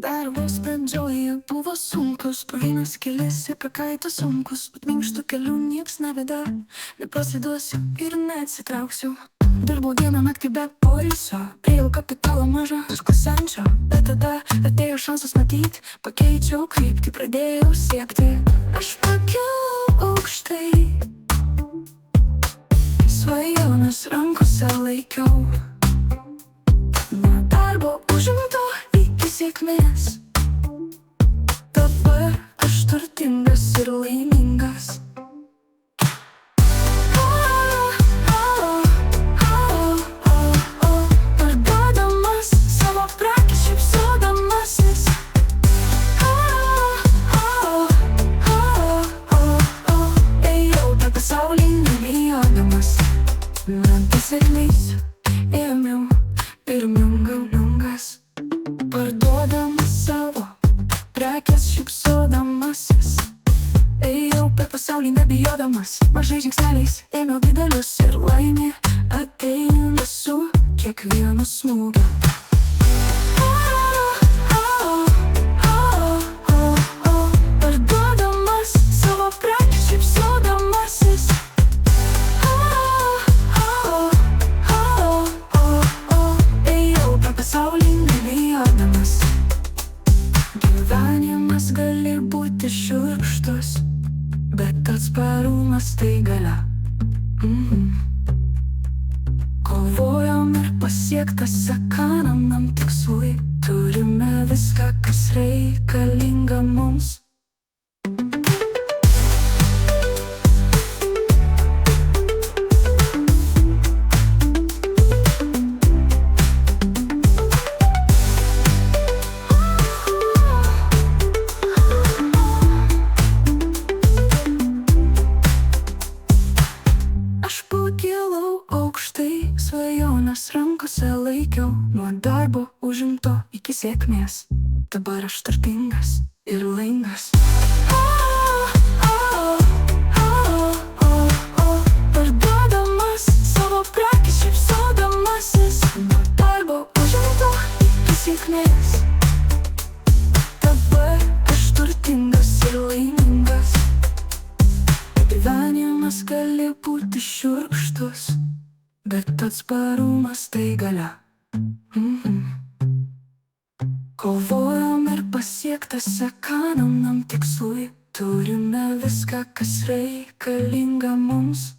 Darbas pradžioje buvo sunkus, purvynas kelias ir prakaitas sunkus, bet minkštų kelių nieks neveda. Nepasiduosiu ir neatsitrauksiu. Dirbau dieną naktį be poilsio, priėjau kapitalo mažą, skusenčio. Bet tada atėjo šansas matyt, pakeičiau kryptį, pradėjau siekti. Aš pakilau aukštai, svajones rankose laikiau. Nuo darbo užimto iki sėkmės, dabar aš turtingas ir laimingas. Parduodamas savo prekes šypsodamasis. Ėjau per pasaulį nebijodamas. Man pasileis, ėmiau ir miungas. Parduodamas savo prekes šypsodamasis. Ėjau per pasaulį nebijodamas. Mažais žingsneliais ėmiau didelius ir laimė ateina su kiekvienu smūgiu. Parduodamas savo prekes šypsodamasis. Ėjau per pasaulį nebijodamas. Gyvenimas gali būti šiurkštus, bet atsparumas tai galia. Kovojom ir pasiektas sekanam tikslui. Turime viską, kas reikalinga mums. Pakilau aukštai, svajones rankose laikiau. Nuo darbo užimto iki sėkmės, dabar aš turtingas ir laimingas. Parduodamas savo prekes šypsodamasis. Nuo darbo užimto iki sėkmės, dabar aš turtingas ir laimingas. Gyvenimas gali būti šiurkštus, bet atsparumas tai galia. Kovojom ir pasiektas sekanam tikslui. Turime viską, kas reikalinga mums.